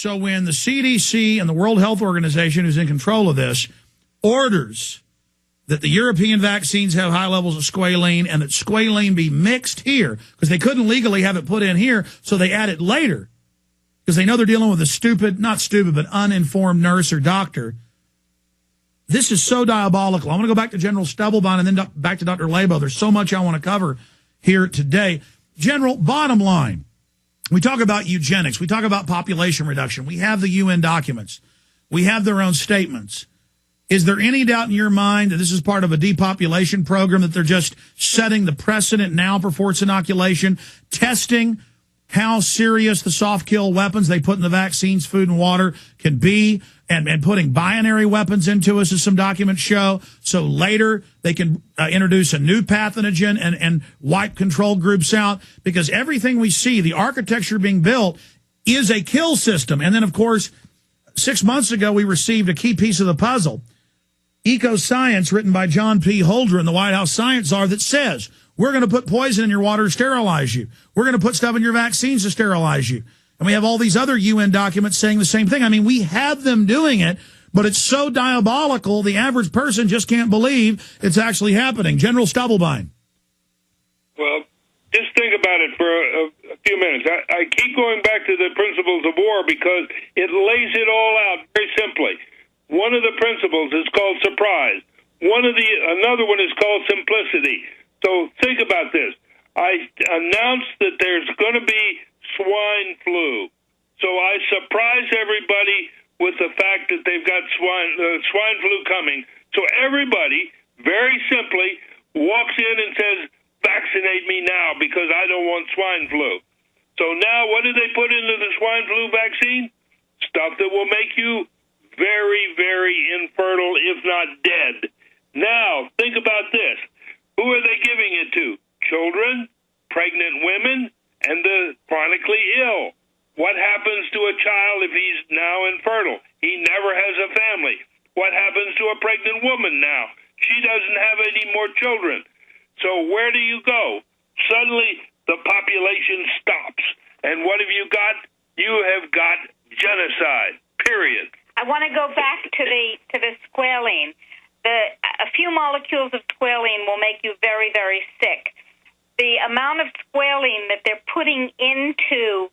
So when the CDC and the World Health Organization, who's in control of this, orders that the European vaccines have high levels of squalene and that squalene be mixed here, because they couldn't legally have it put in here, so they add it later, because they know they're dealing with a stupid, not stupid, but uninformed nurse or doctor. This is so diabolical. I want to go back to General Stubblebine and then back to Dr. Laibow. There's so much I want to cover here today. General, bottom line, we talk about eugenics. We talk about population reduction. We have the UN documents. We have their own statements. Is there any doubt in your mind that this is part of a depopulation program, that they're just setting the precedent now for forced inoculation, testing how serious the soft kill weapons they put in the vaccines, food and water can be, and putting binary weapons into us, as some documents show, so later they can introduce a new pathogen and wipe control groups out? Because everything we see, the architecture being built, is a kill system. And then, of course, 6 months ago, we received a key piece of the puzzle, Eco Science, written by John P. Holdren, the White House science czar, that says, we're going to put poison in your water to sterilize you. We're going to put stuff in your vaccines to sterilize you. And we have all these other UN documents saying the same thing. I mean, we have them doing it, but it's so diabolical, the average person just can't believe it's actually happening. General Stubblebine. Well, just think about it for a few minutes. I keep going back to the principles of war because it lays it all out very simply. One of the principles is called surprise. Another one is called simplicity. So think about this. I announced that there's going to be swine flu. So I surprise everybody with the fact that they've got swine flu coming. So everybody, very simply, walks in and says, vaccinate me now because I don't want swine flu. So now what do they put into the swine flu vaccine? Stuff that will make you very, very infertile, if not dead. Now, think about this. Who are they giving it to? Children, pregnant women, and the chronically ill. What happens to a child if he's now infertile? He never has a family. What happens to a pregnant woman now? She doesn't have any more children. So where do you go? Suddenly, the population stops. And what have you got? You have got genocide, period. I want to go back to the squalene. A few molecules of squalene will make you very, very sick. The amount of squalene that they're putting into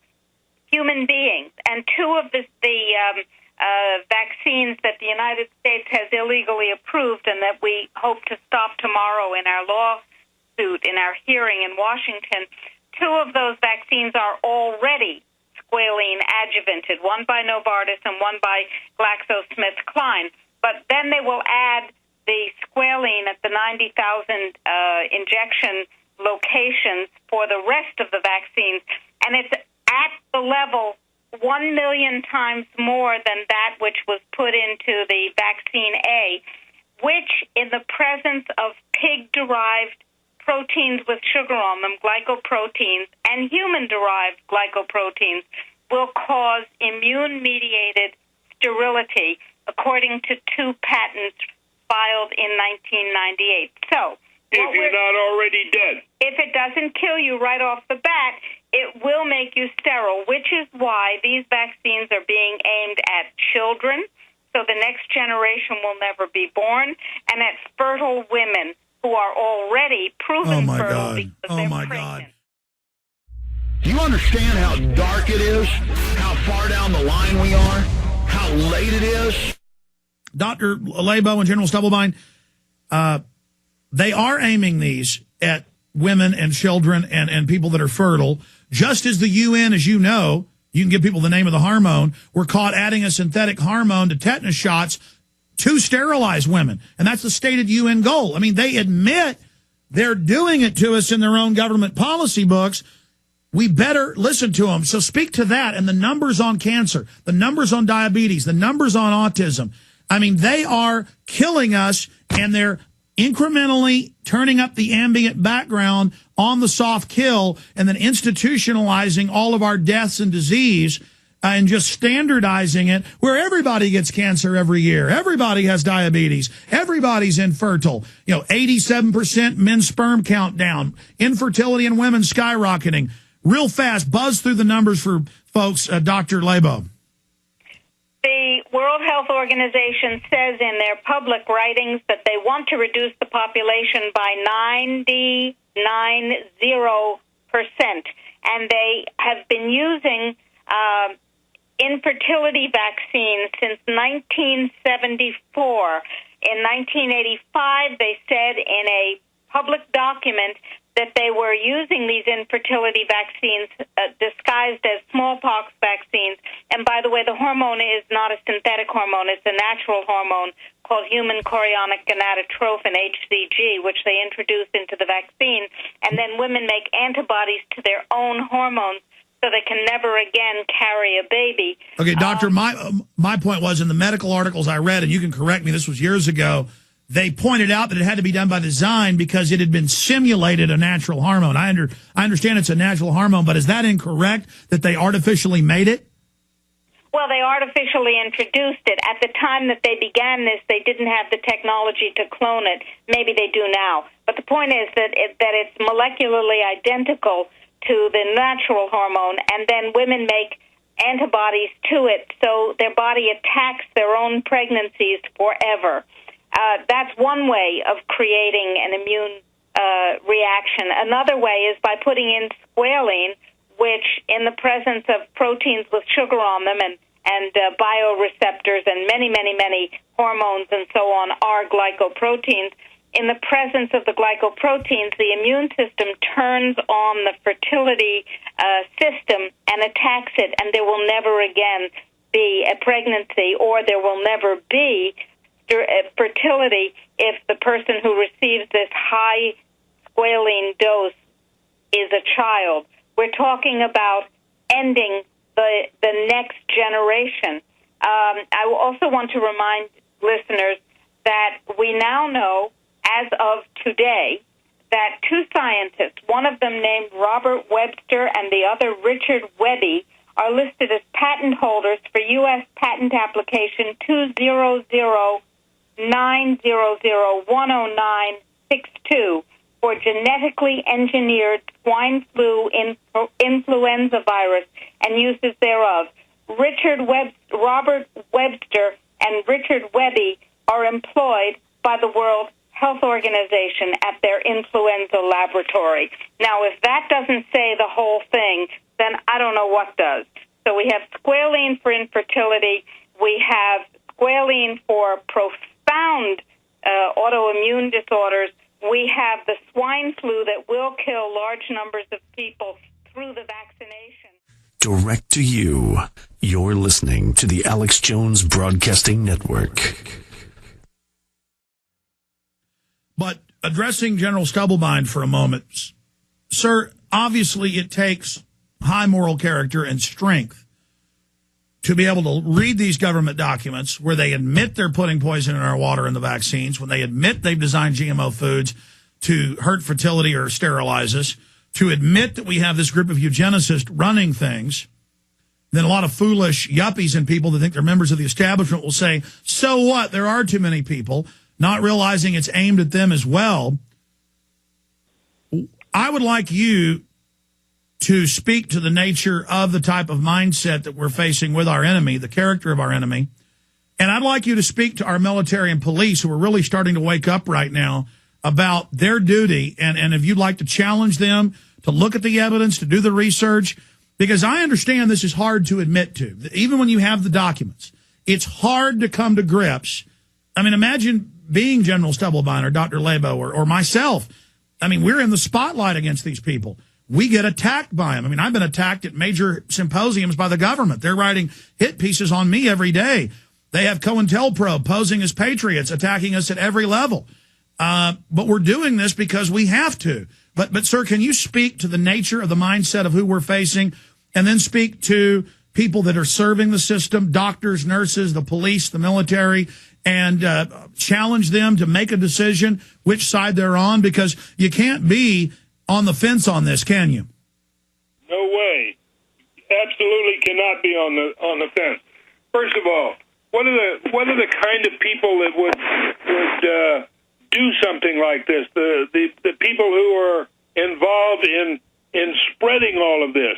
human beings, and two of the vaccines that the United States has illegally approved and that we hope to stop tomorrow in our lawsuit, in our hearing in Washington, two of those vaccines are already squalene adjuvanted, one by Novartis and one by GlaxoSmithKline. But then they will add the squalene at the 90,000 injection locations for the rest of the vaccines, and it's at the level 1 million times more than that which was put into the vaccine A, which in the presence of pig-derived proteins with sugar on them, glycoproteins, and human-derived glycoproteins, will cause immune-mediated sterility, according to two patents filed in 1998. So, if you're not already dead. If it doesn't kill you right off the bat, it will make you sterile, which is why these vaccines are being aimed at children, so the next generation will never be born, and at fertile women who are already proven fertile because they're pregnant. Do you understand how dark it is? How far down the line we are? How late it is? Dr. Laibow and General Stubblebine, they are aiming these at women and children and people that are fertile, just as the UN, as you know, you can give people the name of the hormone, were caught adding a synthetic hormone to tetanus shots to sterilize women. And that's the stated UN goal. I mean, they admit they're doing it to us in their own government policy books. We better listen to them. So speak to that and the numbers on cancer, the numbers on diabetes, the numbers on autism. I mean, they are killing us, and they're incrementally turning up the ambient background on the soft kill and then institutionalizing all of our deaths and disease and just standardizing it where everybody gets cancer every year. Everybody has diabetes. Everybody's infertile. 87% men's sperm count down. Infertility in women skyrocketing. Real fast, buzz through the numbers for folks, Dr. Laibow. Health Organization says in their public writings that they want to reduce the population by 90%, and they have been using infertility vaccines since 1974. In 1985, they said in a public document that they were using these infertility vaccines disguised as smallpox vaccines. And by the way, the hormone is not a synthetic hormone. It's a natural hormone called human chorionic gonadotrophin, HCG, which they introduced into the vaccine. And then women make antibodies to their own hormones so they can never again carry a baby. Okay, doctor, my point was in the medical articles I read, and you can correct me, this was years ago, they pointed out that it had to be done by design because it had been simulated a natural hormone. I understand it's a natural hormone, but is that incorrect, that they artificially made it? Well, they artificially introduced it. At the time that they began this, they didn't have the technology to clone it. Maybe they do now. But the point is that it's molecularly identical to the natural hormone, and then women make antibodies to it, so their body attacks their own pregnancies forever. That's one way of creating an immune reaction. Another way is by putting in squalene, which in the presence of proteins with sugar on them and bioreceptors and many, many, many hormones and so on are glycoproteins. In the presence of the glycoproteins, the immune system turns on the fertility system and attacks it, and there will never again be a pregnancy, or there will never be fertility if the person who receives this high squalene dose is a child. We're talking about ending the next generation. I also want to remind listeners that we now know, as of today, that two scientists, one of them named Robert Webster and the other Richard Webby, are listed as patent holders for U.S. patent application 20090010962 for genetically engineered swine flu influenza virus and uses thereof. Robert Webster and Richard Webby are employed by the World Health Organization at their influenza laboratory. Now, if that doesn't say the whole thing, then I don't know what does. So we have squalene for infertility. We have squalene for profound autoimmune disorders. We have the swine flu that will kill large numbers of people through the vaccination. Direct to you. You're listening to the Alex Jones Broadcasting Network. But addressing General Stubblebine for a moment, sir, obviously it takes high moral character and strength to be able to read these government documents where they admit they're putting poison in our water in the vaccines, when they admit they've designed GMO foods to hurt fertility or sterilize us, to admit that we have this group of eugenicists running things. Then a lot of foolish yuppies and people that think they're members of the establishment will say, so what? There are too many people, not realizing it's aimed at them as well. I would like you to speak to the nature of the type of mindset that we're facing with our enemy, the character of our enemy. And I'd like you to speak to our military and police who are really starting to wake up right now about their duty. And if you'd like to challenge them to look at the evidence, to do the research, because I understand this is hard to admit to. Even when you have the documents, it's hard to come to grips. I mean, imagine being General Stubblebine or Dr. Laibow or myself. I mean, we're in the spotlight against these people. We get attacked by them. I mean, I've been attacked at major symposiums by the government. They're writing hit pieces on me every day. They have COINTELPRO posing as patriots, attacking us at every level. But we're doing this because we have to. But sir, can you speak to the nature of the mindset of who we're facing, and then speak to people that are serving the system, doctors, nurses, the police, the military, and challenge them to make a decision which side they're on? Because you can't be on the fence on this, can you? No way. Absolutely cannot be on the fence. First of all, what are the kind of people that would do something like this? The people who are involved in spreading all of this.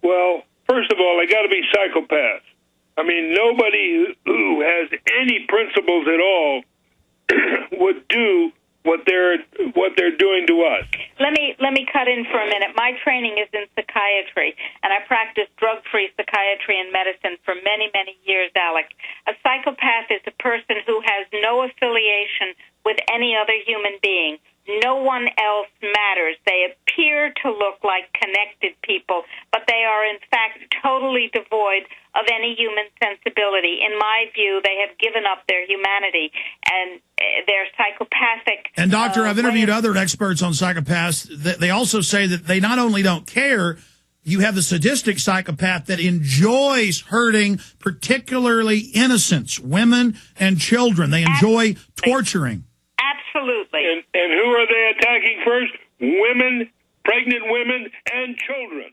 Well, first of all, they got to be psychopaths. I mean, nobody who has any principles at all would do what they're doing to us. Let me cut in for a minute. My training is in psychiatry, and I practiced drug-free psychiatry and medicine for many, many years, Alec. A psychopath is a person who has no affiliation with any other human being. No one else matters. They appear to look like connected people, but they are, in fact, totally devoid of any human sensibility. In my view, they have given up their humanity, and they're psychopathic. And, Doctor, I've interviewed other experts on psychopaths. They also say that they not only don't care, you have the sadistic psychopath that enjoys hurting particularly innocents, women and children. They enjoy torturing. Absolutely. And who are they attacking first? Women, pregnant women, and children.